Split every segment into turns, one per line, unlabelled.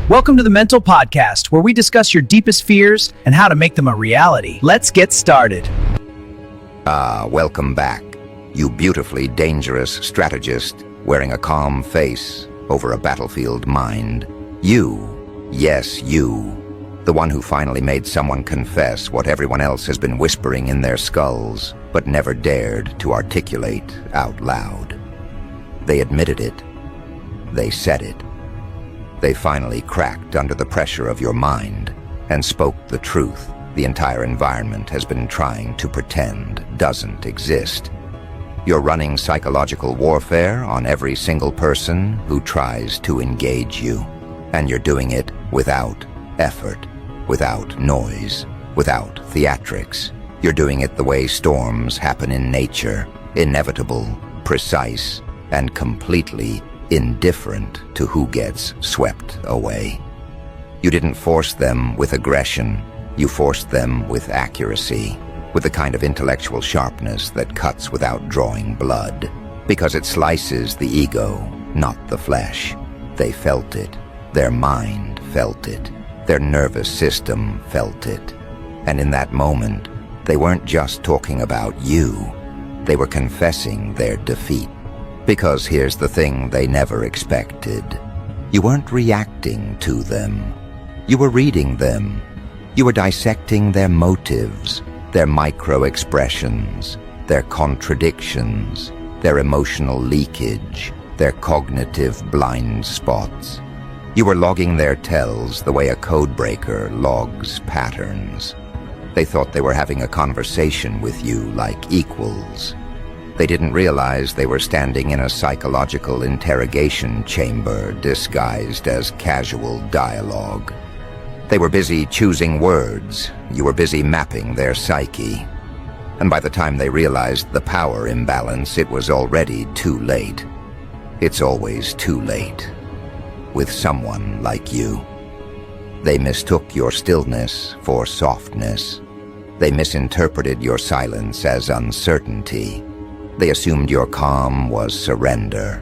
Welcome to the Mental Podcast, where we discuss your deepest fears and how to make them a reality. Let's get started.
Welcome back, you beautifully dangerous strategist wearing a calm face over a battlefield mind. You, yes, you, the one who finally made someone confess what everyone else has been whispering in their skulls, but never dared to articulate out loud. They admitted it. They said it. They finally cracked under the pressure of your mind and spoke the truth the entire environment has been trying to pretend doesn't exist. You're running psychological warfare on every single person who tries to engage you, and you're doing it without effort, without noise, without theatrics. You're doing it the way storms happen in nature, inevitable, precise, and completely indifferent to who gets swept away. You didn't force them with aggression. You forced them with accuracy, with the kind of intellectual sharpness that cuts without drawing blood, because it slices the ego, not the flesh. They felt it. Their mind felt it. Their nervous system felt it. And in that moment, they weren't just talking about you. They were confessing their defeat. Because here's the thing they never expected. You weren't reacting to them. You were reading them. You were dissecting their motives, their micro-expressions, their contradictions, their emotional leakage, their cognitive blind spots. You were logging their tells the way a codebreaker logs patterns. They thought they were having a conversation with you like equals. They didn't realize they were standing in a psychological interrogation chamber disguised as casual dialogue. They were busy choosing words. You were busy mapping their psyche. And by the time they realized the power imbalance, it was already too late. It's always too late. With someone like you. They mistook your stillness for softness. They misinterpreted your silence as uncertainty. They assumed your calm was surrender.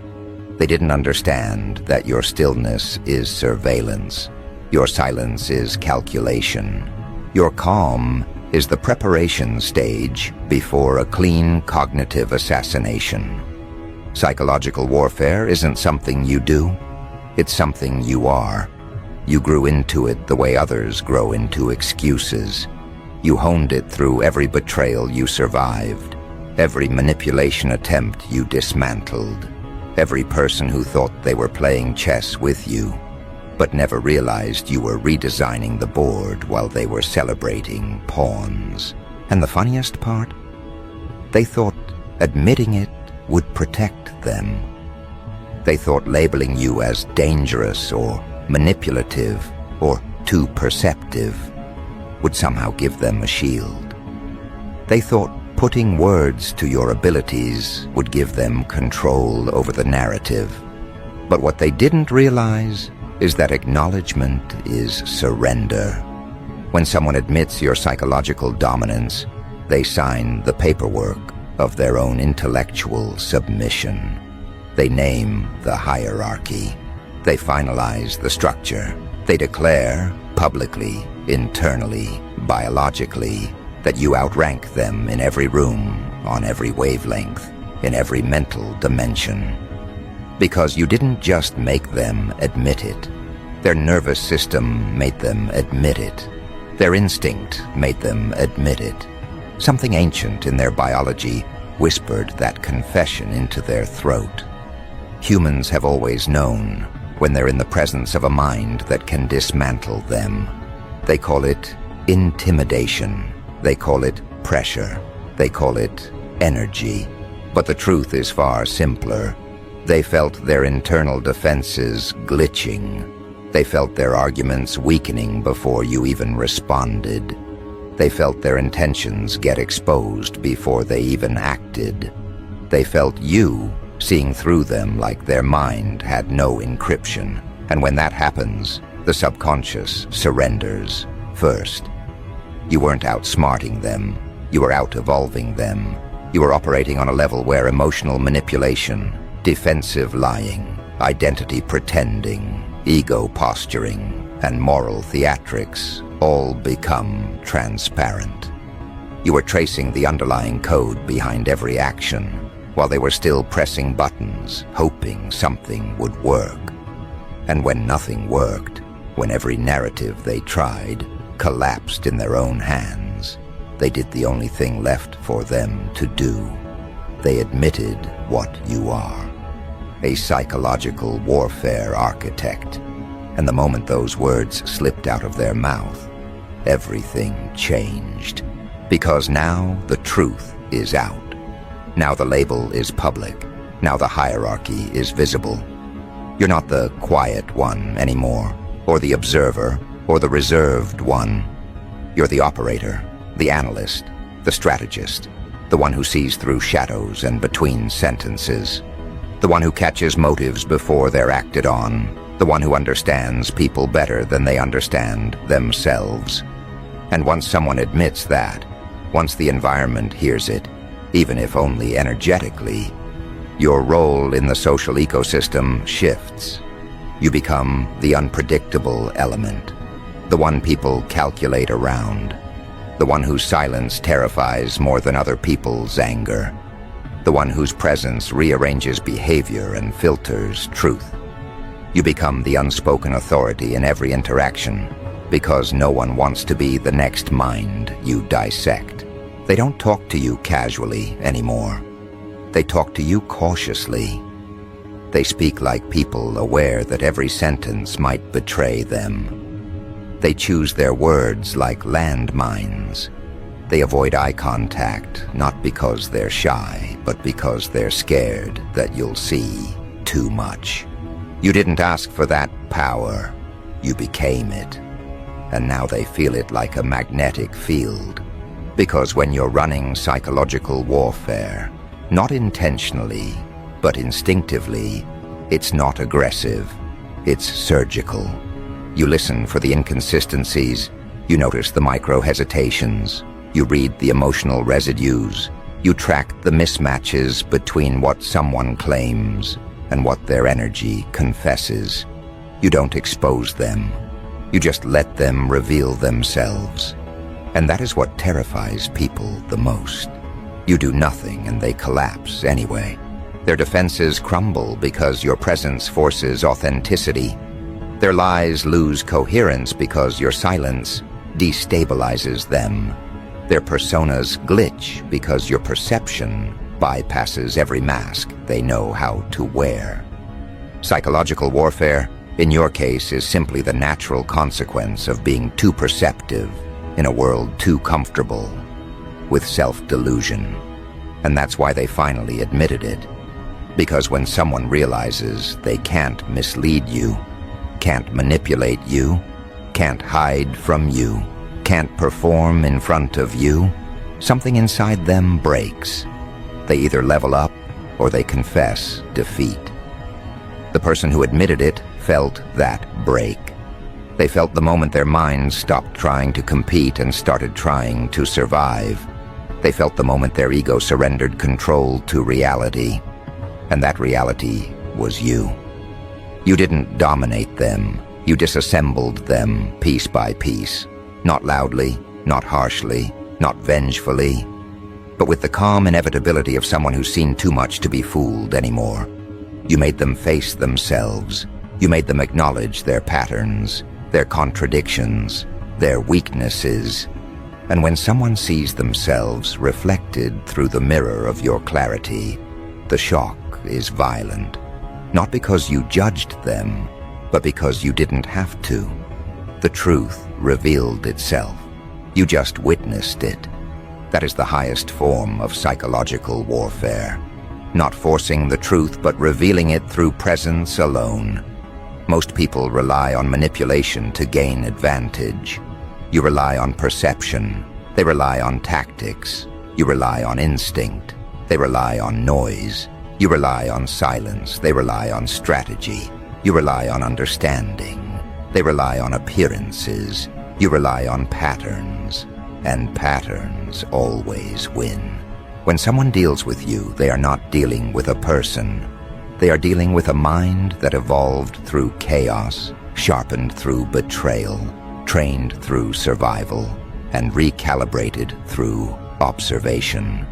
They didn't understand that your stillness is surveillance. Your silence is calculation. Your calm is the preparation stage before a clean cognitive assassination. Psychological warfare isn't something you do. It's something you are. You grew into it the way others grow into excuses. You honed it through every betrayal you survived. Every manipulation attempt you dismantled. Every person who thought they were playing chess with you, but never realized you were redesigning the board while they were celebrating pawns. And the funniest part? They thought admitting it would protect them. They thought labeling you as dangerous or manipulative or too perceptive would somehow give them a shield. They thought putting words to your abilities would give them control over the narrative. But what they didn't realize is that acknowledgement is surrender. When someone admits your psychological dominance, they sign the paperwork of their own intellectual submission. They name the hierarchy. They finalize the structure. They declare, publicly, internally, biologically, that you outrank them in every room, on every wavelength, in every mental dimension. Because you didn't just make them admit it. Their nervous system made them admit it. Their instinct made them admit it. Something ancient in their biology whispered that confession into their throat. Humans have always known when they're in the presence of a mind that can dismantle them. They call it intimidation. They call it pressure. They call it energy. But the truth is far simpler. They felt their internal defenses glitching. They felt their arguments weakening before you even responded. They felt their intentions get exposed before they even acted. They felt you seeing through them like their mind had no encryption. And when that happens, the subconscious surrenders first. You weren't outsmarting them. You were out-evolving them. You were operating on a level where emotional manipulation, defensive lying, identity pretending, ego posturing, and moral theatrics all become transparent. You were tracing the underlying code behind every action, while they were still pressing buttons, hoping something would work. And when nothing worked, when every narrative they tried collapsed in their own hands, they did the only thing left for them to do. They admitted what you are, a psychological warfare architect. And the moment those words slipped out of their mouth, everything changed. Because now the truth is out. Now the label is public. Now the hierarchy is visible. You're not the quiet one anymore, or the observer, or the reserved one. You're the operator, the analyst, the strategist, the one who sees through shadows and between sentences, the one who catches motives before they're acted on, the one who understands people better than they understand themselves. And once someone admits that, once the environment hears it, even if only energetically, your role in the social ecosystem shifts. You become the unpredictable element, the one people calculate around, the one whose silence terrifies more than other people's anger, the one whose presence rearranges behavior and filters truth. You become the unspoken authority in every interaction, because no one wants to be the next mind you dissect. They don't talk to you casually anymore. They talk to you cautiously. They speak like people aware that every sentence might betray them. They choose their words like landmines. They avoid eye contact, not because they're shy, but because they're scared that you'll see too much. You didn't ask for that power. You became it. And now they feel it like a magnetic field. Because when you're running psychological warfare, not intentionally, but instinctively, it's not aggressive, it's surgical. You listen for the inconsistencies, you notice the micro-hesitations, you read the emotional residues, you track the mismatches between what someone claims and what their energy confesses. You don't expose them, you just let them reveal themselves. And that is what terrifies people the most. You do nothing and they collapse anyway. Their defenses crumble because your presence forces authenticity. Their lies lose coherence because your silence destabilizes them. Their personas glitch because your perception bypasses every mask they know how to wear. Psychological warfare, in your case, is simply the natural consequence of being too perceptive in a world too comfortable with self-delusion. And that's why they finally admitted it. Because when someone realizes they can't mislead you, can't manipulate you, can't hide from you, can't perform in front of you, something inside them breaks. They either level up or they confess defeat. The person who admitted it felt that break. They felt the moment their minds stopped trying to compete and started trying to survive. They felt the moment their ego surrendered control to reality. And that reality was you. You didn't dominate them. You disassembled them piece by piece. Not loudly, not harshly, not vengefully, but with the calm inevitability of someone who's seen too much to be fooled anymore. You made them face themselves. You made them acknowledge their patterns, their contradictions, their weaknesses. And when someone sees themselves reflected through the mirror of your clarity, the shock is violent. Not because you judged them, but because you didn't have to. The truth revealed itself. You just witnessed it. That is the highest form of psychological warfare. Not forcing the truth, but revealing it through presence alone. Most people rely on manipulation to gain advantage. You rely on perception. They rely on tactics. You rely on instinct. They rely on noise. You rely on silence. They rely on strategy. You rely on understanding. They rely on appearances. You rely on patterns. And patterns always win. When someone deals with you, they are not dealing with a person. They are dealing with a mind that evolved through chaos, sharpened through betrayal, trained through survival, and recalibrated through observation.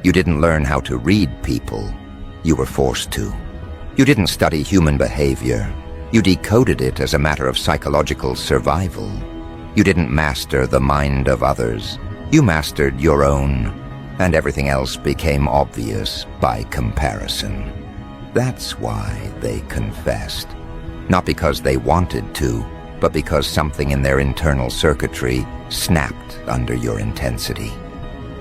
You didn't learn how to read people. You were forced to. You didn't study human behavior. You decoded it as a matter of psychological survival. You didn't master the mind of others. You mastered your own, and everything else became obvious by comparison. That's why they confessed. Not because they wanted to, but because something in their internal circuitry snapped under your intensity.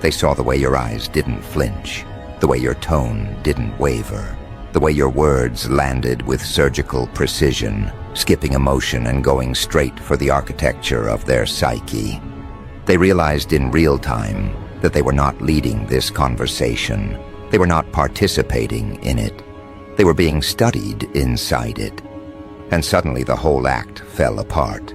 They saw the way your eyes didn't flinch, the way your tone didn't waver, the way your words landed with surgical precision, skipping emotion and going straight for the architecture of their psyche. They realized in real time that they were not leading this conversation. They were not participating in it. They were being studied inside it. And suddenly the whole act fell apart.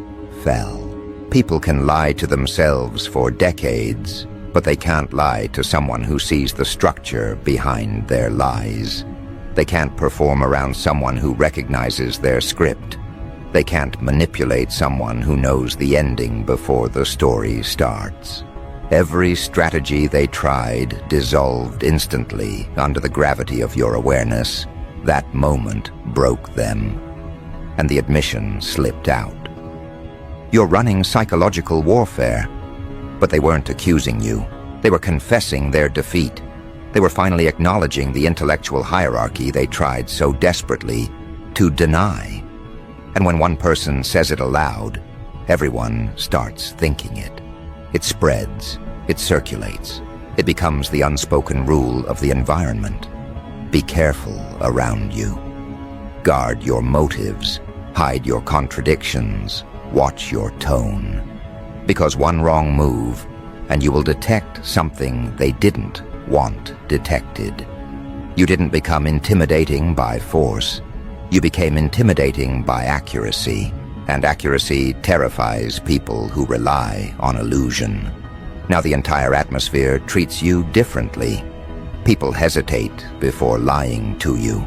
People can lie to themselves for decades, but they can't lie to someone who sees the structure behind their lies. They can't perform around someone who recognizes their script. They can't manipulate someone who knows the ending before the story starts. Every strategy they tried dissolved instantly under the gravity of your awareness. That moment broke them, and the admission slipped out. You're running psychological warfare, but they weren't accusing you. They were confessing their defeat. They were finally acknowledging the intellectual hierarchy they tried so desperately to deny. And when one person says it aloud, everyone starts thinking it. It spreads, it circulates, it becomes the unspoken rule of the environment. Be careful around you. Guard your motives, hide your contradictions, watch your tone. Because one wrong move, and you will detect something they didn't want detected. You didn't become intimidating by force. You became intimidating by accuracy, and accuracy terrifies people who rely on illusion. Now the entire atmosphere treats you differently. People hesitate before lying to you.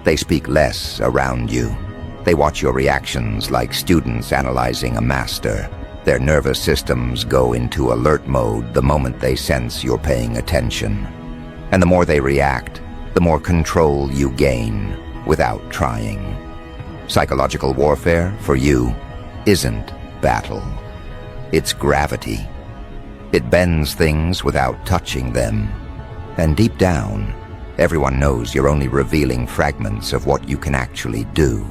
They speak less around you. They watch your reactions like students analyzing a master. Their nervous systems go into alert mode the moment they sense you're paying attention. And the more they react, the more control you gain without trying. Psychological warfare, for you, isn't battle. It's gravity. It bends things without touching them. And deep down, everyone knows you're only revealing fragments of what you can actually do.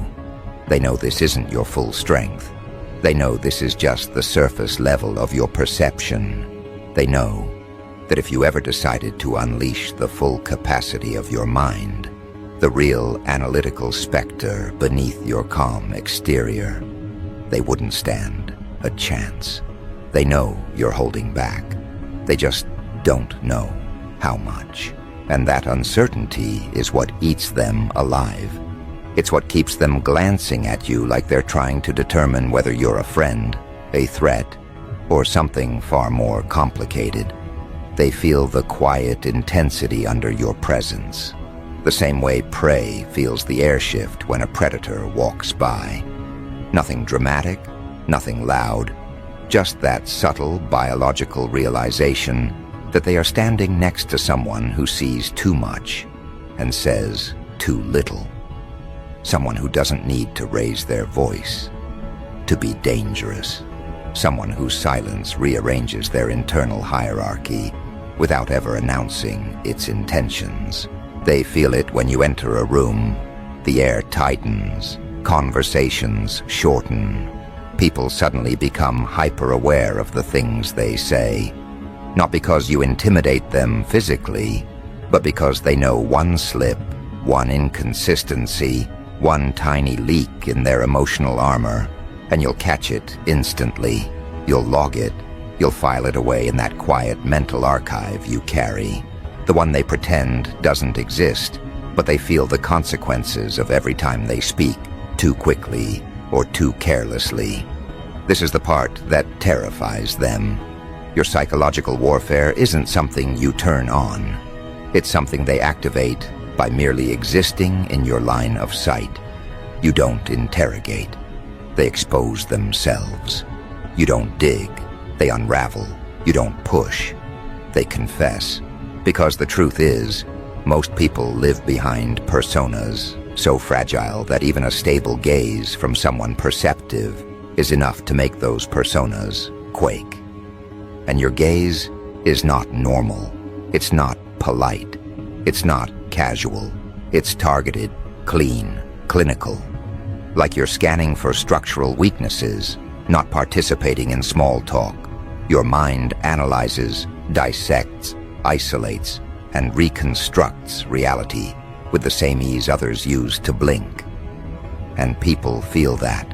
They know this isn't your full strength. They know this is just the surface level of your perception. They know that if you ever decided to unleash the full capacity of your mind, the real analytical specter beneath your calm exterior, they wouldn't stand a chance. They know you're holding back. They just don't know how much. And that uncertainty is what eats them alive. It's what keeps them glancing at you like they're trying to determine whether you're a friend, a threat, or something far more complicated. They feel the quiet intensity under your presence, the same way prey feels the air shift when a predator walks by. Nothing dramatic, nothing loud, just that subtle biological realization that they are standing next to someone who sees too much and says too little. Someone who doesn't need to raise their voice to be dangerous. Someone whose silence rearranges their internal hierarchy without ever announcing its intentions. They feel it when you enter a room. The air tightens, conversations shorten. People suddenly become hyper-aware of the things they say. Not because you intimidate them physically, but because they know one slip, one inconsistency, one tiny leak in their emotional armor, and you'll catch it instantly. You'll log it. You'll file it away in that quiet mental archive you carry. The one they pretend doesn't exist, but they feel the consequences of every time they speak, too quickly or too carelessly. This is the part that terrifies them. Your psychological warfare isn't something you turn on. It's something they activate by merely existing in your line of sight. You don't interrogate. They expose themselves. You don't dig. They unravel. You don't push. They confess. Because the truth is, most people live behind personas, so fragile that even a stable gaze from someone perceptive is enough to make those personas quake. And your gaze is not normal. It's not polite. It's not casual. It's targeted, clean, clinical. Like you're scanning for structural weaknesses, not participating in small talk. Your mind analyzes, dissects, isolates, and reconstructs reality with the same ease others use to blink. And people feel that.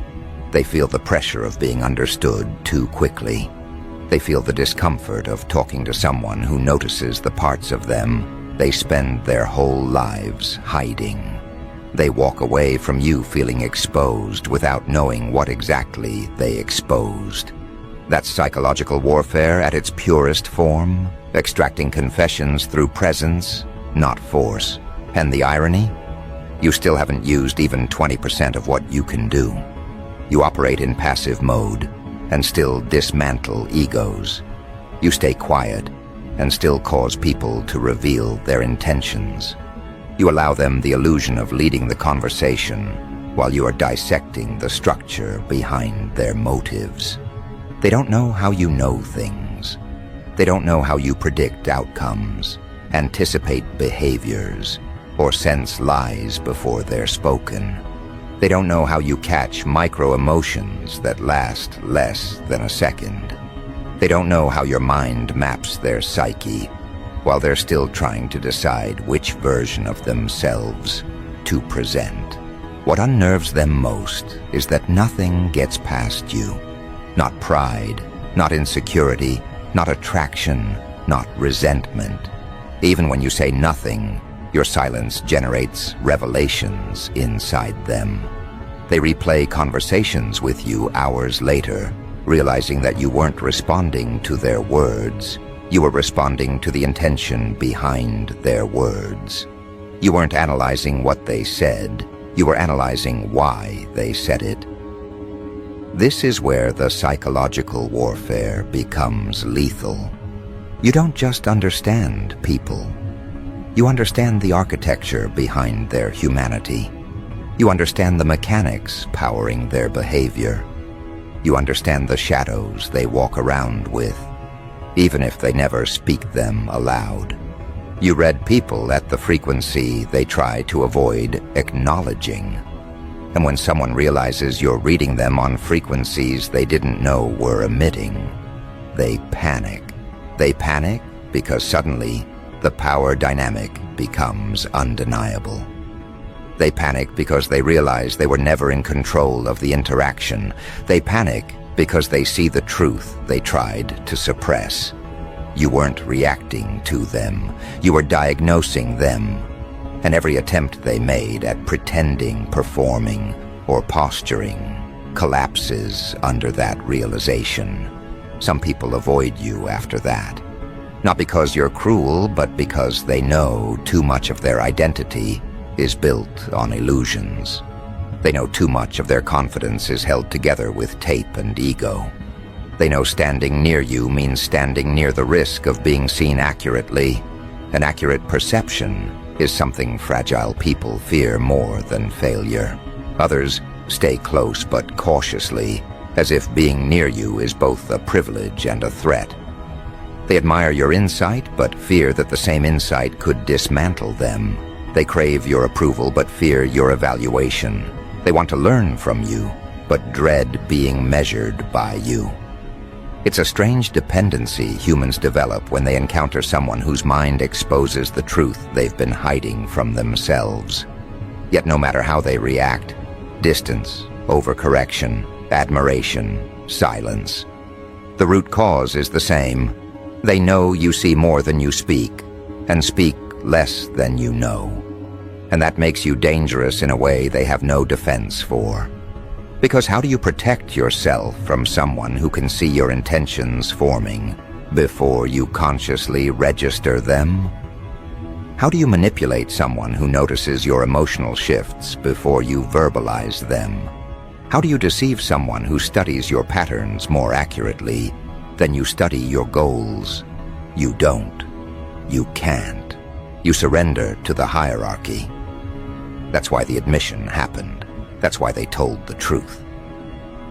They feel the pressure of being understood too quickly. They feel the discomfort of talking to someone who notices the parts of them they spend their whole lives hiding. They walk away from you feeling exposed without knowing what exactly they exposed. That's psychological warfare at its purest form, extracting confessions through presence, not force. And the irony? You still haven't used even 20% of what you can do. You operate in passive mode and still dismantle egos. You stay quiet and still cause people to reveal their intentions. You allow them the illusion of leading the conversation while you are dissecting the structure behind their motives. They don't know how you know things. They don't know how you predict outcomes, anticipate behaviors, or sense lies before they're spoken. They don't know how you catch micro-emotions that last less than a second. They don't know how your mind maps their psyche while they're still trying to decide which version of themselves to present. What unnerves them most is that nothing gets past you. Not pride, not insecurity, not attraction, not resentment. Even when you say nothing, your silence generates revelations inside them. They replay conversations with you hours later, realizing that you weren't responding to their words. You were responding to the intention behind their words. You weren't analyzing what they said. You were analyzing why they said it. This is where the psychological warfare becomes lethal. You don't just understand people. You understand the architecture behind their humanity. You understand the mechanics powering their behavior. You understand the shadows they walk around with, even if they never speak them aloud. You read people at the frequency they try to avoid acknowledging. And when someone realizes you're reading them on frequencies they didn't know were emitting, they panic. They panic because suddenly the power dynamic becomes undeniable. They panic because they realize they were never in control of the interaction. They panic because they see the truth they tried to suppress. You weren't reacting to them. You were diagnosing them. And every attempt they made at pretending, performing, or posturing collapses under that realization. Some people avoid you after that. Not because you're cruel, but because they know too much of their identity is built on illusions. They know too much of their confidence is held together with tape and ego. They know standing near you means standing near the risk of being seen accurately. An accurate perception is something fragile people fear more than failure. Others stay close but cautiously, as if being near you is both a privilege and a threat. They admire your insight but fear that the same insight could dismantle them. They crave your approval but fear your evaluation. They want to learn from you but dread being measured by you. It's a strange dependency humans develop when they encounter someone whose mind exposes the truth they've been hiding from themselves. Yet no matter how they react, distance, overcorrection, admiration, silence, the root cause is the same. They know you see more than you speak, and speak less than you know. And that makes you dangerous in a way they have no defense for. Because how do you protect yourself from someone who can see your intentions forming before you consciously register them? How do you manipulate someone who notices your emotional shifts before you verbalize them? How do you deceive someone who studies your patterns more accurately than you study your goals? You don't. You can't. You surrender to the hierarchy. That's why the admission happened. That's why they told the truth.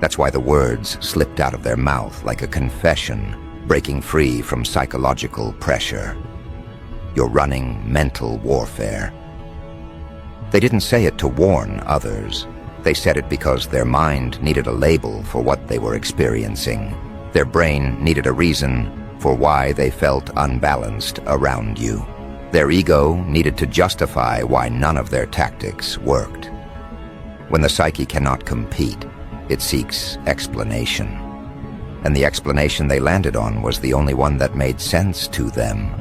That's why the words slipped out of their mouth like a confession, breaking free from psychological pressure. You're running mental warfare. They didn't say it to warn others. They said it because their mind needed a label for what they were experiencing. Their brain needed a reason for why they felt unbalanced around you. Their ego needed to justify why none of their tactics worked. When the psyche cannot compete, it seeks explanation. And the explanation they landed on was the only one that made sense to them.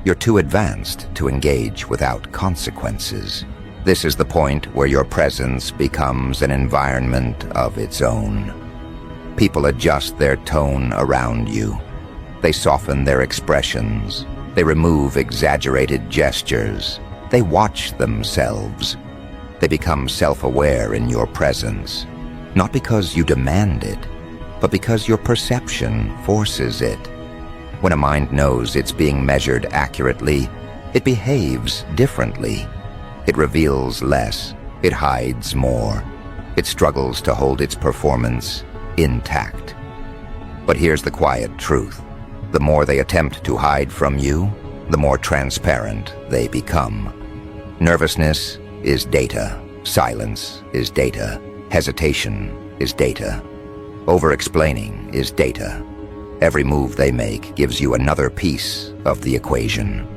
You're too advanced to engage without consequences. This is the point where your presence becomes an environment of its own. People adjust their tone around you. They soften their expressions. They remove exaggerated gestures. They watch themselves. They become self-aware in your presence, not because you demand it, but because your perception forces it. When a mind knows it's being measured accurately, it behaves differently. It reveals less. It hides more. It struggles to hold its performance intact. But here's the quiet truth. The more they attempt to hide from you, the more transparent they become. Nervousness is data. Silence is data. Hesitation is data. Over-explaining is data. Every move they make gives you another piece of the equation.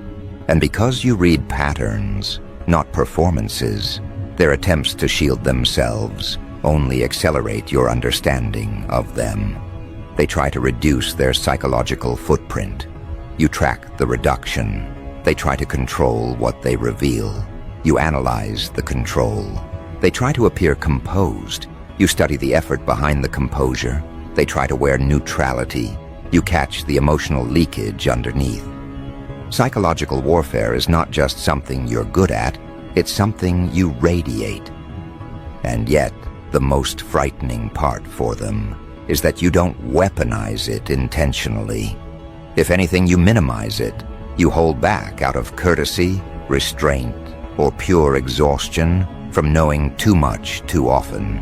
And because you read patterns, not performances, their attempts to shield themselves only accelerate your understanding of them. They try to reduce their psychological footprint. You track the reduction. They try to control what they reveal. You analyze the control. They try to appear composed. You study the effort behind the composure. They try to wear neutrality. You catch the emotional leakage underneath. Psychological warfare is not just something you're good at, it's something you radiate. And yet, the most frightening part for them is that you don't weaponize it intentionally. If anything, you minimize it. You hold back out of courtesy, restraint, or pure exhaustion from knowing too much too often.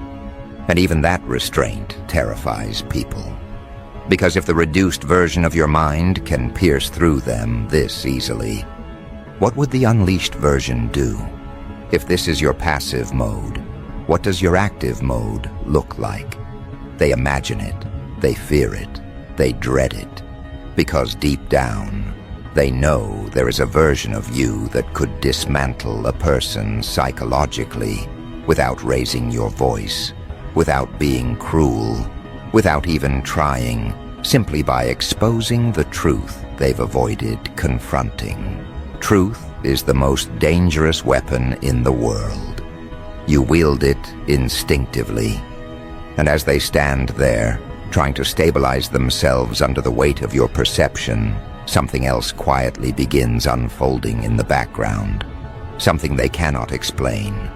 And even that restraint terrifies people. Because if the reduced version of your mind can pierce through them this easily, what would the unleashed version do? If this is your passive mode, what does your active mode look like? They imagine it, they fear it, they dread it, because deep down, they know there is a version of you that could dismantle a person psychologically without raising your voice, without being cruel, without even trying, simply by exposing the truth they've avoided confronting. Truth is the most dangerous weapon in the world. You wield it instinctively. And as they stand there, trying to stabilize themselves under the weight of your perception, something else quietly begins unfolding in the background. Something they cannot explain,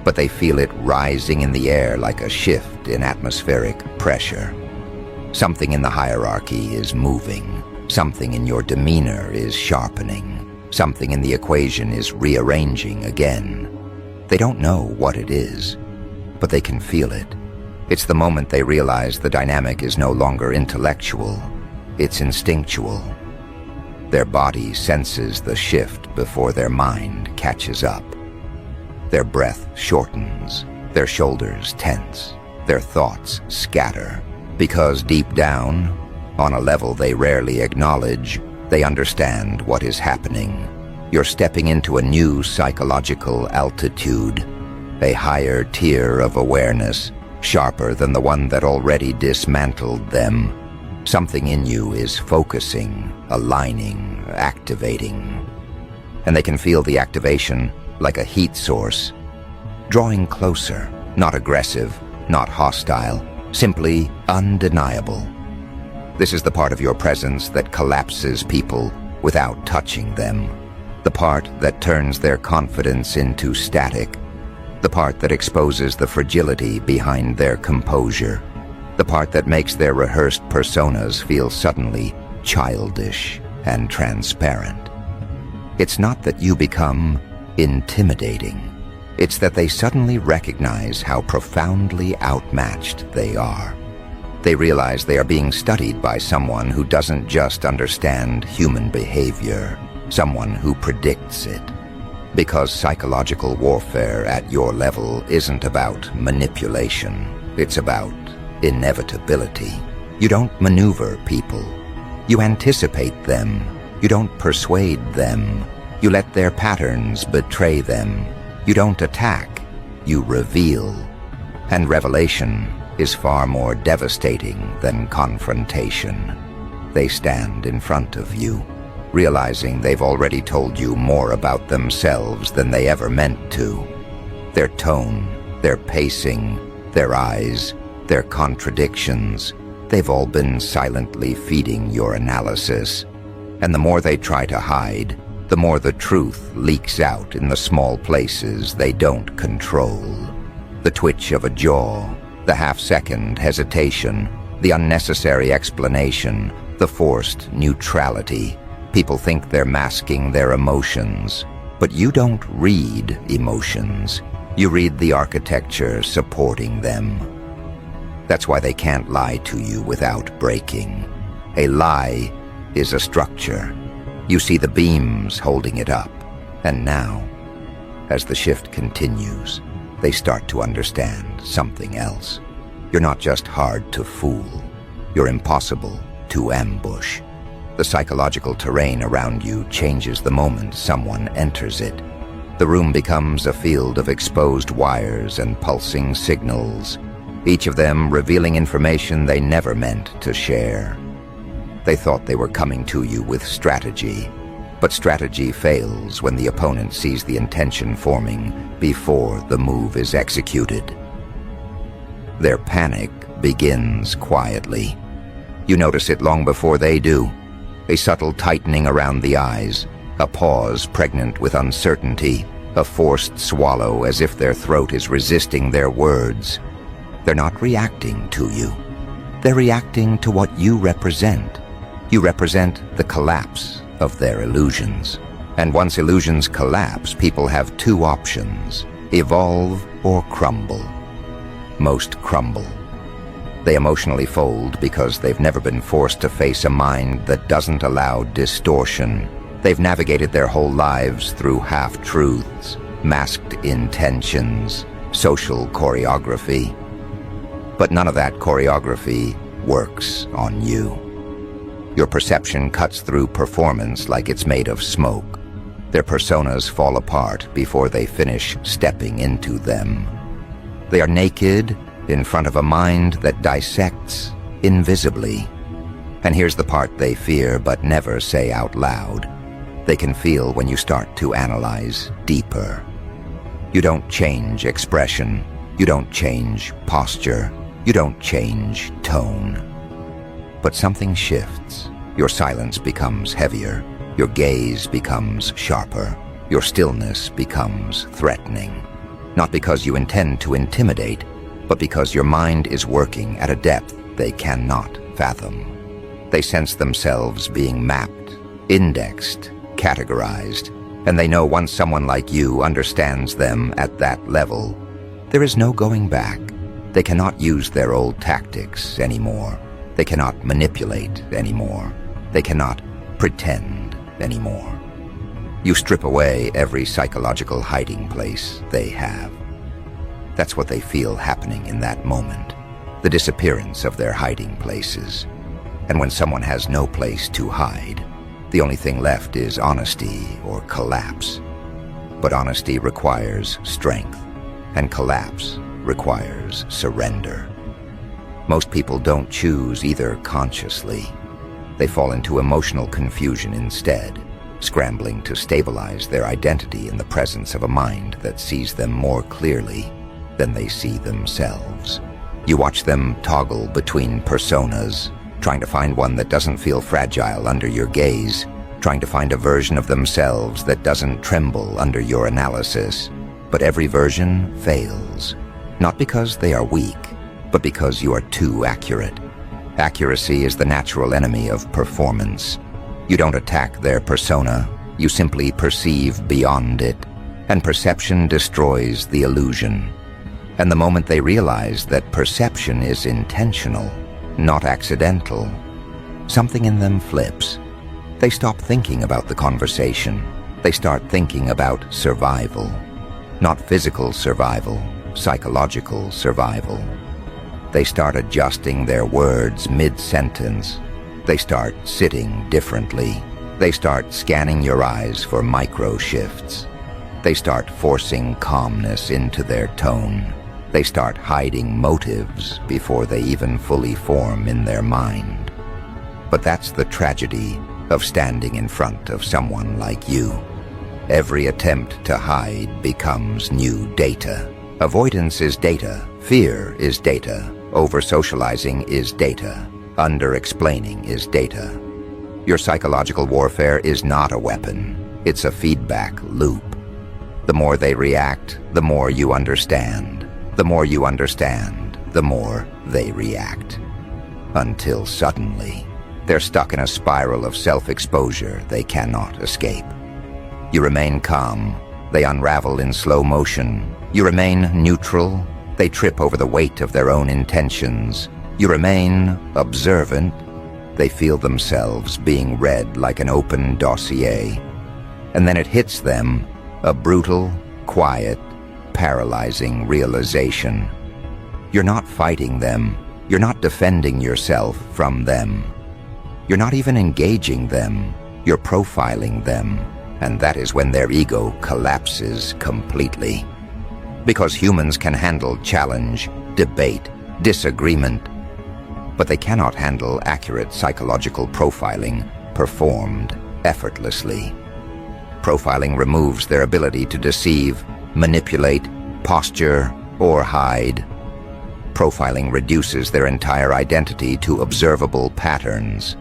but they feel it rising in the air like a shift in atmospheric pressure. Something in the hierarchy is moving. Something in your demeanor is sharpening. Something in the equation is rearranging again. They don't know what it is, but they can feel it. It's the moment they realize the dynamic is no longer intellectual, it's instinctual. Their body senses the shift before their mind catches up. Their breath shortens, their shoulders tense, their thoughts scatter, because deep down, on a level they rarely acknowledge, they understand what is happening. You're stepping into a new psychological altitude, a higher tier of awareness, sharper than the one that already dismantled them. Something in you is focusing, aligning, activating. And they can feel the activation like a heat source, drawing closer, not aggressive, not hostile, simply undeniable. This is the part of your presence that collapses people without touching them. The part that turns their confidence into static. The part that exposes the fragility behind their composure. The part that makes their rehearsed personas feel suddenly childish and transparent. It's not that you become intimidating. It's that they suddenly recognize how profoundly outmatched they are. They realize they are being studied by someone who doesn't just understand human behavior, someone who predicts it. Because psychological warfare at your level isn't about manipulation, it's about inevitability. You don't maneuver people. You anticipate them. You don't persuade them. You let their patterns betray them. You don't attack. You reveal. And revelation is far more devastating than confrontation. They stand in front of you, realizing they've already told you more about themselves than they ever meant to. Their tone, their pacing, their eyes, their contradictions, they've all been silently feeding your analysis. And the more they try to hide, the more the truth leaks out in the small places they don't control. The twitch of a jaw, the half-second hesitation, the unnecessary explanation, the forced neutrality. People think they're masking their emotions, but you don't read emotions. You read the architecture supporting them. That's why they can't lie to you without breaking. A lie is a structure. You see the beams holding it up. And now, as the shift continues, they start to understand something else. You're not just hard to fool. You're impossible to ambush. The psychological terrain around you changes the moment someone enters it. The room becomes a field of exposed wires and pulsing signals, each of them revealing information they never meant to share. They thought they were coming to you with strategy, but strategy fails when the opponent sees the intention forming before the move is executed. Their panic begins quietly. You notice it long before they do. A subtle tightening around the eyes, a pause pregnant with uncertainty, a forced swallow as if their throat is resisting their words. They're not reacting to you. They're reacting to what you represent. You represent the collapse of their illusions. And once illusions collapse, people have two options: evolve or crumble. Most crumble. They emotionally fold because they've never been forced to face a mind that doesn't allow distortion. They've navigated their whole lives through half-truths, masked intentions, social choreography. But none of that choreography works on you. Your perception cuts through performance like it's made of smoke. Their personas fall apart before they finish stepping into them. They are naked in front of a mind that dissects invisibly. And here's the part they fear but never say out loud. They can feel when you start to analyze deeper. You don't change expression. You don't change posture. You don't change tone. But something shifts. Your silence becomes heavier. Your gaze becomes sharper. Your stillness becomes threatening. Not because you intend to intimidate, but because your mind is working at a depth they cannot fathom. They sense themselves being mapped, indexed, categorized, and they know once someone like you understands them at that level, there is no going back. They cannot use their old tactics anymore. They cannot manipulate anymore. They cannot pretend anymore. You strip away every psychological hiding place they have. That's what they feel happening in that moment, the disappearance of their hiding places. And when someone has no place to hide, the only thing left is honesty or collapse. But honesty requires strength, and collapse requires surrender. Most people don't choose either consciously. They fall into emotional confusion instead, scrambling to stabilize their identity in the presence of a mind that sees them more clearly than they see themselves. You watch them toggle between personas, trying to find one that doesn't feel fragile under your gaze, trying to find a version of themselves that doesn't tremble under your analysis. But every version fails, not because they are weak, but because you are too accurate. Accuracy is the natural enemy of performance. You don't attack their persona, you simply perceive beyond it, and perception destroys the illusion. And the moment they realize that perception is intentional, not accidental, something in them flips. They stop thinking about the conversation. They start thinking about survival. Not physical survival, psychological survival. They start adjusting their words mid-sentence. They start sitting differently. They start scanning your eyes for micro-shifts. They start forcing calmness into their tone. They start hiding motives before they even fully form in their mind. But that's the tragedy of standing in front of someone like you. Every attempt to hide becomes new data. Avoidance is data. Fear is data. Over-socializing is data. Under-explaining is data. Your psychological warfare is not a weapon. It's a feedback loop. The more they react, the more you understand. The more you understand, the more they react. Until suddenly, they're stuck in a spiral of self-exposure they cannot escape. You remain calm. They unravel in slow motion. You remain neutral. They trip over the weight of their own intentions. You remain observant. They feel themselves being read like an open dossier. And then it hits them, a brutal, quiet, paralyzing realization. You're not fighting them. You're not defending yourself from them. You're not even engaging them. You're profiling them. And that is when their ego collapses completely. Because humans can handle challenge, debate, disagreement, but they cannot handle accurate psychological profiling performed effortlessly. Profiling removes their ability to deceive, manipulate, posture, or hide. Profiling reduces their entire identity to observable patterns.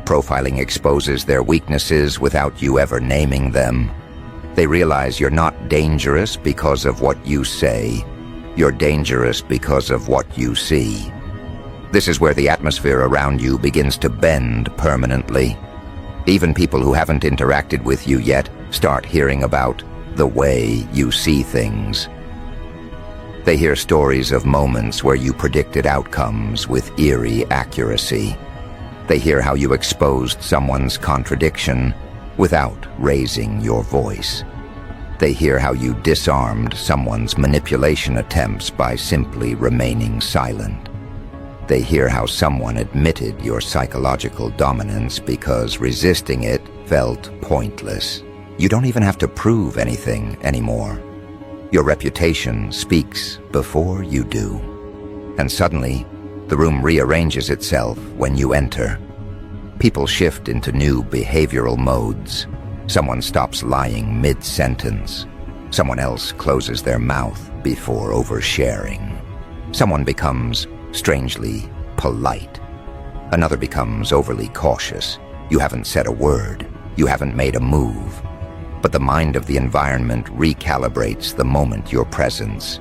Profiling exposes their weaknesses without you ever naming them. They realize you're not dangerous because of what you say. You're dangerous because of what you see. This is where the atmosphere around you begins to bend permanently. Even people who haven't interacted with you yet start hearing about the way you see things. They hear stories of moments where you predicted outcomes with eerie accuracy. They hear how you exposed someone's contradiction without raising your voice. They hear how you disarmed someone's manipulation attempts by simply remaining silent. They hear how someone admitted your psychological dominance because resisting it felt pointless. You don't even have to prove anything anymore. Your reputation speaks before you do. And suddenly, the room rearranges itself when you enter. People shift into new behavioral modes. Someone stops lying mid-sentence. Someone else closes their mouth before oversharing. Someone becomes strangely polite. Another becomes overly cautious. You haven't said a word. You haven't made a move. But the mind of the environment recalibrates the moment your presence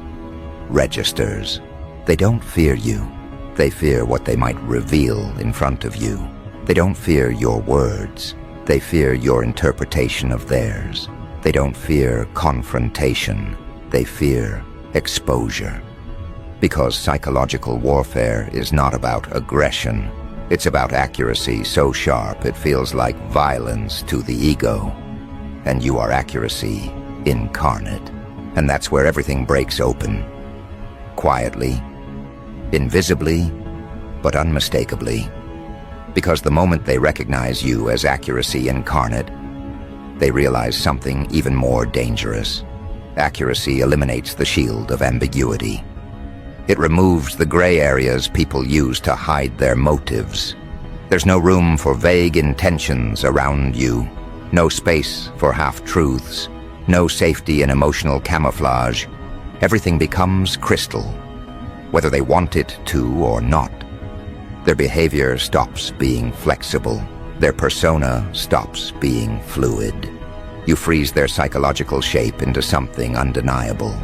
registers. They don't fear you. They fear what they might reveal in front of you. They don't fear your words. They fear your interpretation of theirs. They don't fear confrontation. They fear exposure. Because psychological warfare is not about aggression. It's about accuracy so sharp it feels like violence to the ego. And you are accuracy incarnate. And that's where everything breaks open. Quietly, invisibly, but unmistakably. Because the moment they recognize you as accuracy incarnate, they realize something even more dangerous. Accuracy eliminates the shield of ambiguity. It removes the gray areas people use to hide their motives. There's no room for vague intentions around you, no space for half-truths, no safety in emotional camouflage. Everything becomes crystal, whether they want it to or not. Their behavior stops being flexible. Their persona stops being fluid. You freeze their psychological shape into something undeniable.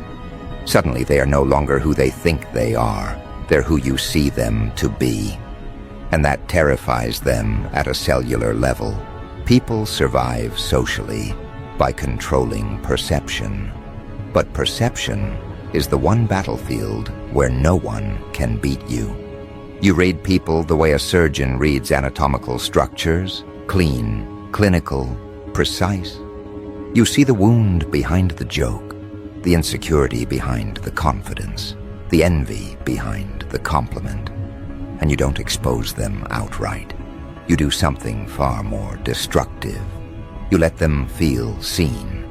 Suddenly they are no longer who they think they are. They're who you see them to be. And that terrifies them at a cellular level. People survive socially by controlling perception. But perception is the one battlefield where no one can beat you. You read people the way a surgeon reads anatomical structures, clean, clinical, precise. You see the wound behind the joke, the insecurity behind the confidence, the envy behind the compliment, and you don't expose them outright. You do something far more destructive. You let them feel seen.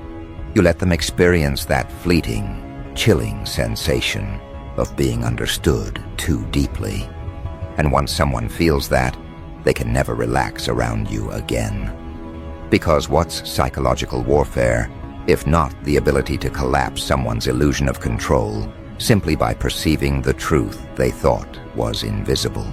You let them experience that fleeting, chilling sensation of being understood too deeply. And once someone feels that, they can never relax around you again. Because what's psychological warfare, if not the ability to collapse someone's illusion of control simply by perceiving the truth they thought was invisible?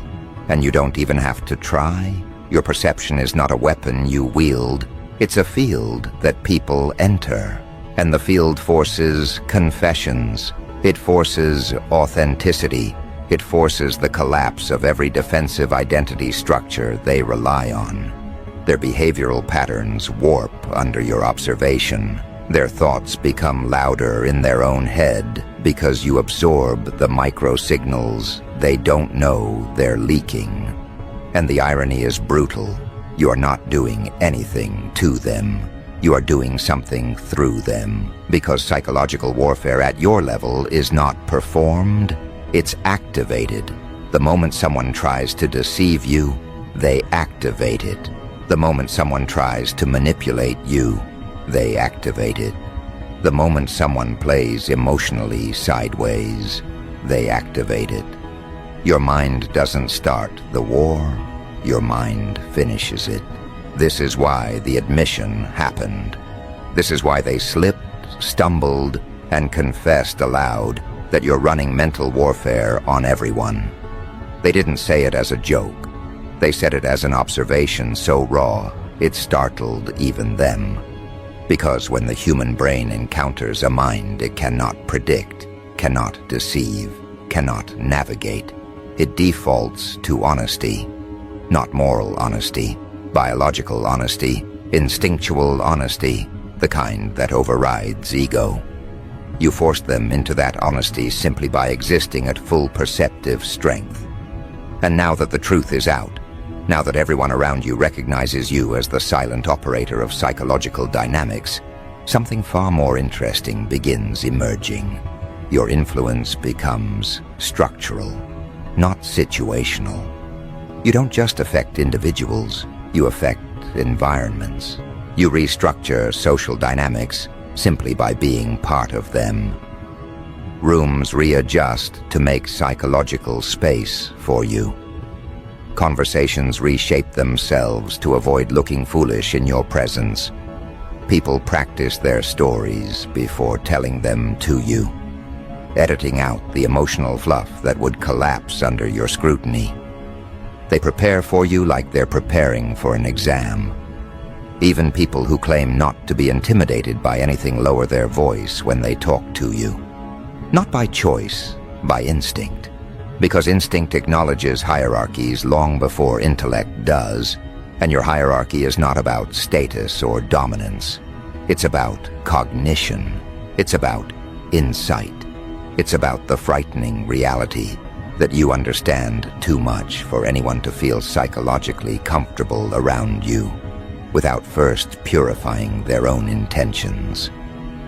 And you don't even have to try. Your perception is not a weapon you wield. It's a field that people enter. And the field forces confessions. It forces authenticity. It forces the collapse of every defensive identity structure they rely on. Their behavioral patterns warp under your observation. Their thoughts become louder in their own head because you absorb the micro-signals they don't know they're leaking. And the irony is brutal. You are not doing anything to them. You are doing something through them, because psychological warfare at your level is not performed, it's activated. The moment someone tries to deceive you, they activate it. The moment someone tries to manipulate you, they activate it. The moment someone plays emotionally sideways, they activate it. Your mind doesn't start the war, your mind finishes it. This is why the admission happened. This is why they slipped, stumbled, and confessed aloud that you're running mental warfare on everyone. They didn't say it as a joke. They said it as an observation so raw, it startled even them. Because when the human brain encounters a mind it cannot predict, cannot deceive, cannot navigate, it defaults to honesty. Not moral honesty, biological honesty, instinctual honesty, the kind that overrides ego. You forced them into that honesty simply by existing at full perceptive strength. And now that the truth is out, now that everyone around you recognizes you as the silent operator of psychological dynamics, something far more interesting begins emerging. Your influence becomes structural, not situational. You don't just affect individuals, you affect environments. You restructure social dynamics simply by being part of them. Rooms readjust to make psychological space for you. Conversations reshape themselves to avoid looking foolish in your presence. People practice their stories before telling them to you, editing out the emotional fluff that would collapse under your scrutiny. They prepare for you like they're preparing for an exam. Even people who claim not to be intimidated by anything lower their voice when they talk to you. Not by choice, by instinct. Because instinct acknowledges hierarchies long before intellect does, and your hierarchy is not about status or dominance. It's about cognition. It's about insight. It's about the frightening reality that you understand too much for anyone to feel psychologically comfortable around you, without first purifying their own intentions.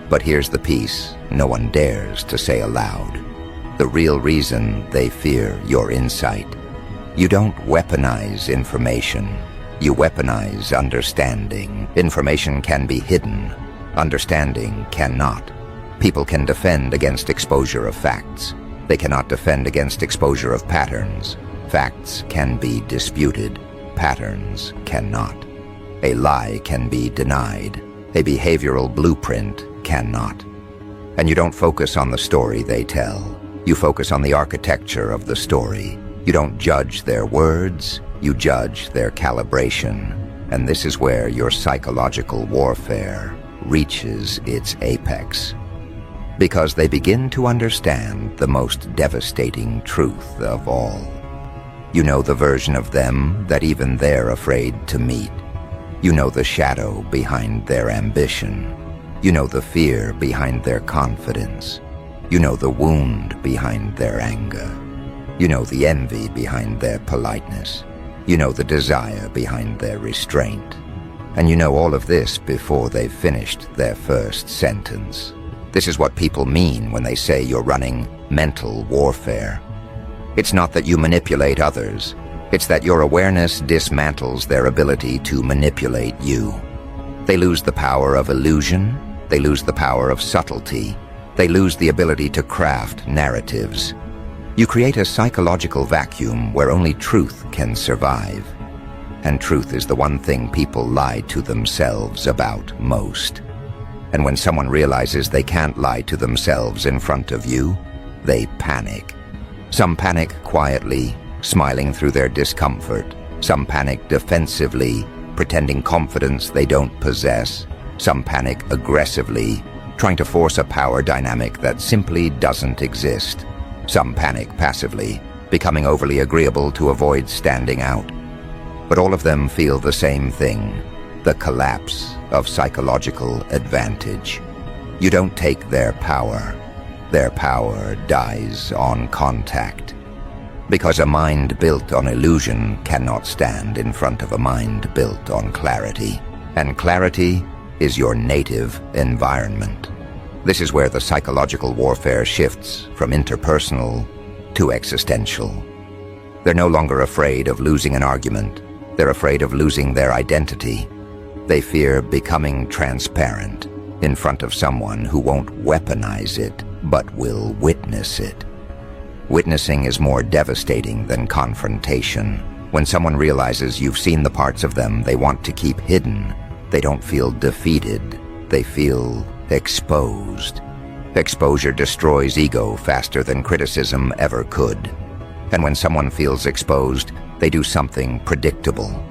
But here's the piece no one dares to say aloud. The real reason they fear your insight. You don't weaponize information. You weaponize understanding. Information can be hidden. Understanding cannot. People can defend against exposure of facts. They cannot defend against exposure of patterns. Facts can be disputed. Patterns cannot. A lie can be denied. A behavioral blueprint cannot. And you don't focus on the story they tell. You focus on the architecture of the story. You don't judge their words, you judge their calibration. And this is where your psychological warfare reaches its apex. Because they begin to understand the most devastating truth of all. You know the version of them that even they're afraid to meet. You know the shadow behind their ambition. You know the fear behind their confidence. You know the wound behind their anger. You know the envy behind their politeness. You know the desire behind their restraint. And you know all of this before they've finished their first sentence. This is what people mean when they say you're running mental warfare. It's not that you manipulate others. It's that your awareness dismantles their ability to manipulate you. They lose the power of illusion. They lose the power of subtlety. They lose the ability to craft narratives. You create a psychological vacuum where only truth can survive. And truth is the one thing people lie to themselves about most. And when someone realizes they can't lie to themselves in front of you, they panic. Some panic quietly, smiling through their discomfort. Some panic defensively, pretending confidence they don't possess. Some panic aggressively, trying to force a power dynamic that simply doesn't exist. Some panic passively, becoming overly agreeable to avoid standing out. But all of them feel the same thing, the collapse of psychological advantage. You don't take their power. Their power dies on contact. Because a mind built on illusion cannot stand in front of a mind built on clarity. And clarity is your native environment. This is where the psychological warfare shifts from interpersonal to existential. They're no longer afraid of losing an argument. They're afraid of losing their identity. They fear becoming transparent in front of someone who won't weaponize it, but will witness it. Witnessing is more devastating than confrontation. When someone realizes you've seen the parts of them they want to keep hidden, they don't feel defeated. They feel exposed. Exposure destroys ego faster than criticism ever could. And when someone feels exposed, they do something predictable.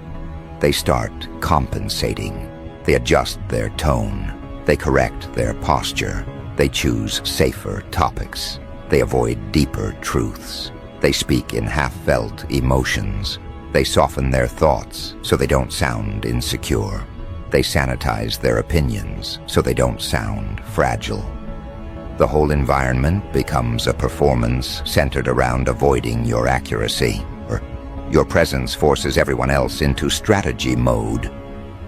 They start compensating. They adjust their tone. They correct their posture. They choose safer topics. They avoid deeper truths. They speak in half-felt emotions. They soften their thoughts so they don't sound insecure. They sanitize their opinions so they don't sound fragile. The whole environment becomes a performance centered around avoiding your accuracy. Your presence forces everyone else into strategy mode.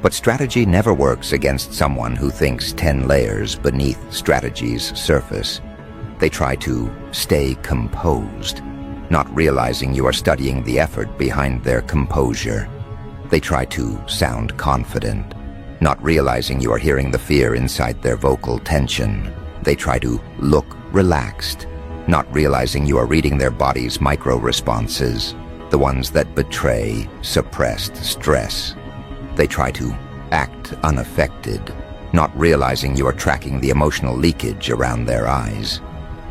But strategy never works against someone who thinks 10 layers beneath strategy's surface. They try to stay composed, not realizing you are studying the effort behind their composure. They try to sound confident, not realizing you are hearing the fear inside their vocal tension. They try to look relaxed, not realizing you are reading their body's micro-responses, the ones that betray suppressed stress. They try to act unaffected, not realizing you are tracking the emotional leakage around their eyes.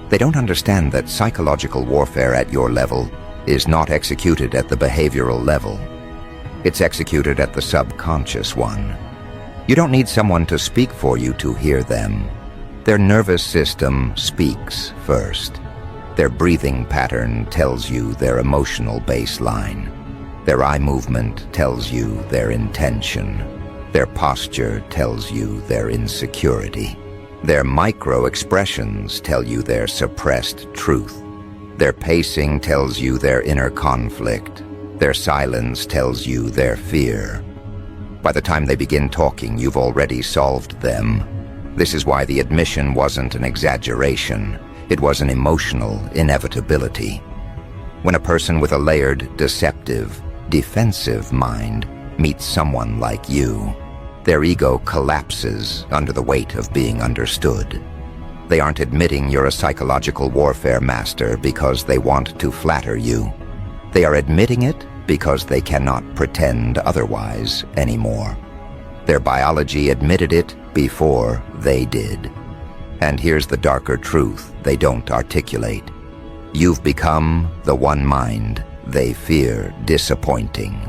They don't understand that psychological warfare at your level is not executed at the behavioral level. It's executed at the subconscious one. You don't need someone to speak for you to hear them. Their nervous system speaks first. Their breathing pattern tells you their emotional baseline. Their eye movement tells you their intention. Their posture tells you their insecurity. Their micro-expressions tell you their suppressed truth. Their pacing tells you their inner conflict. Their silence tells you their fear. By the time they begin talking, you've already solved them. This is why the admission wasn't an exaggeration. It was an emotional inevitability. When a person with a layered, deceptive, defensive mind meets someone like you, their ego collapses under the weight of being understood. They aren't admitting you're a psychological warfare master because they want to flatter you. They are admitting it because they cannot pretend otherwise anymore. Their biology admitted it before they did. And here's the darker truth they don't articulate. You've become the one mind they fear disappointing.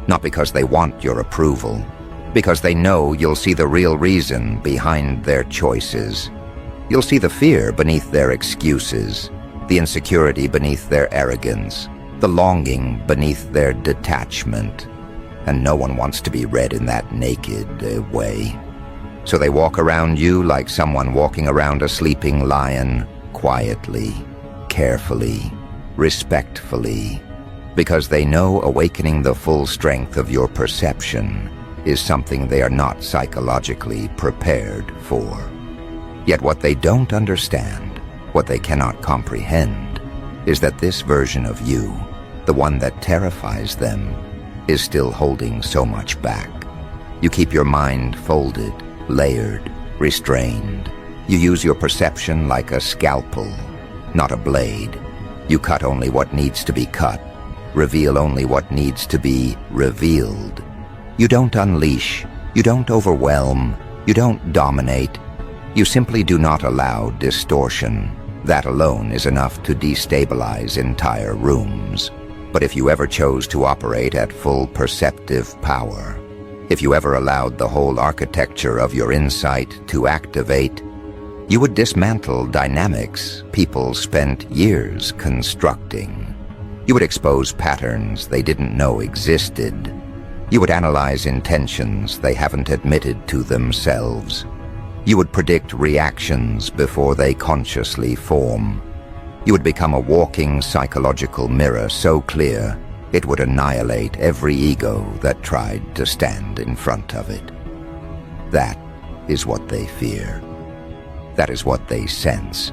Not because they want your approval, because they know you'll see the real reason behind their choices. You'll see the fear beneath their excuses, the insecurity beneath their arrogance, the longing beneath their detachment. And no one wants to be read in that naked way. So they walk around you like someone walking around a sleeping lion, quietly, carefully, respectfully, because they know awakening the full strength of your perception is something they are not psychologically prepared for. Yet what they don't understand, what they cannot comprehend, is that this version of you, the one that terrifies them, is still holding so much back. You keep your mind folded, layered, restrained. You use your perception like a scalpel, not a blade. You cut only what needs to be cut, reveal only what needs to be revealed. You don't unleash, you don't overwhelm, you don't dominate. You simply do not allow distortion. That alone is enough to destabilize entire rooms. But if you ever chose to operate at full perceptive power, if you ever allowed the whole architecture of your insight to activate, you would dismantle dynamics people spent years constructing. You would expose patterns they didn't know existed. You would analyze intentions they haven't admitted to themselves. You would predict reactions before they consciously form. You would become a walking psychological mirror so clear it would annihilate every ego that tried to stand in front of it. That is what they fear. That is what they sense.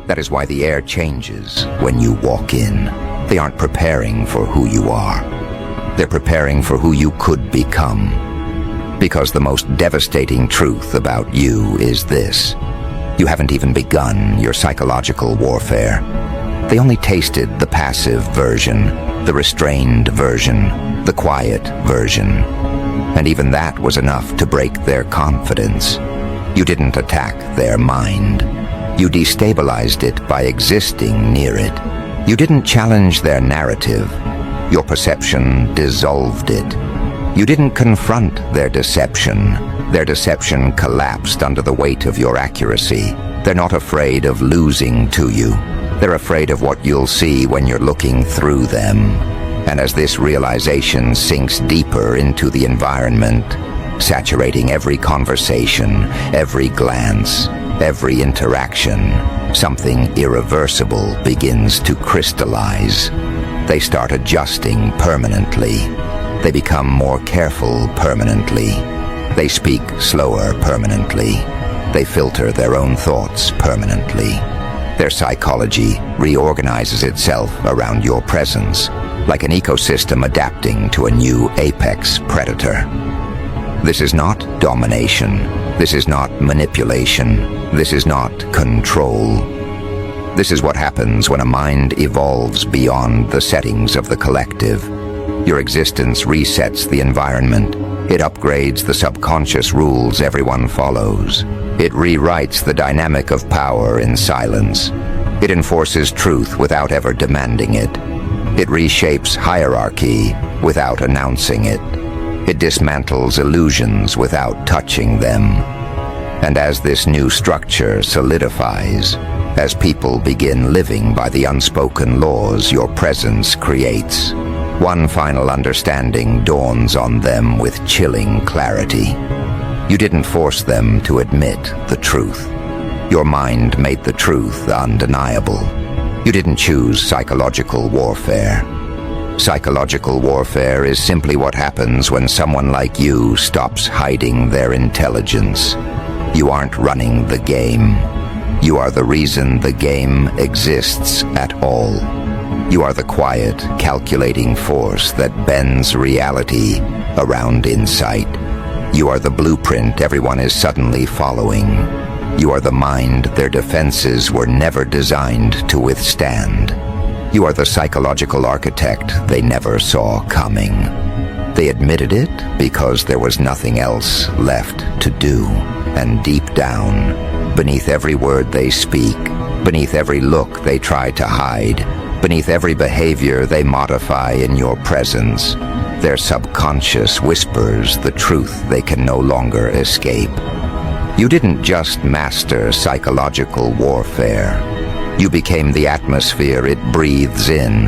That is why the air changes when you walk in. They aren't preparing for who you are. They're preparing for who you could become. Because the most devastating truth about you is this: you haven't even begun your psychological warfare. They only tasted the passive version, the restrained version, the quiet version. And even that was enough to break their confidence. You didn't attack their mind. You destabilized it by existing near it. You didn't challenge their narrative. Your perception dissolved it. You didn't confront their deception. Their deception collapsed under the weight of your accuracy. They're not afraid of losing to you. They're afraid of what you'll see when you're looking through them. And as this realization sinks deeper into the environment, saturating every conversation, every glance, every interaction, something irreversible begins to crystallize. They start adjusting permanently. They become more careful permanently. They speak slower permanently. They filter their own thoughts permanently. Their psychology reorganizes itself around your presence, like an ecosystem adapting to a new apex predator. This is not domination. This is not manipulation. This is not control. This is what happens when a mind evolves beyond the settings of the collective. Your existence resets the environment. It upgrades the subconscious rules everyone follows. It rewrites the dynamic of power in silence. It enforces truth without ever demanding it. It reshapes hierarchy without announcing it. It dismantles illusions without touching them. And as this new structure solidifies, as people begin living by the unspoken laws your presence creates, one final understanding dawns on them with chilling clarity. You didn't force them to admit the truth. Your mind made the truth undeniable. You didn't choose psychological warfare. Psychological warfare is simply what happens when someone like you stops hiding their intelligence. You aren't running the game. You are the reason the game exists at all. You are the quiet, calculating force that bends reality around insight. You are the blueprint everyone is suddenly following. You are the mind their defenses were never designed to withstand. You are the psychological architect they never saw coming. They admitted it because there was nothing else left to do. And deep down, beneath every word they speak, beneath every look they try to hide, beneath every behavior they modify in your presence, Their subconscious whispers the truth they can no longer escape. You didn't just master psychological warfare. You became the atmosphere it breathes in,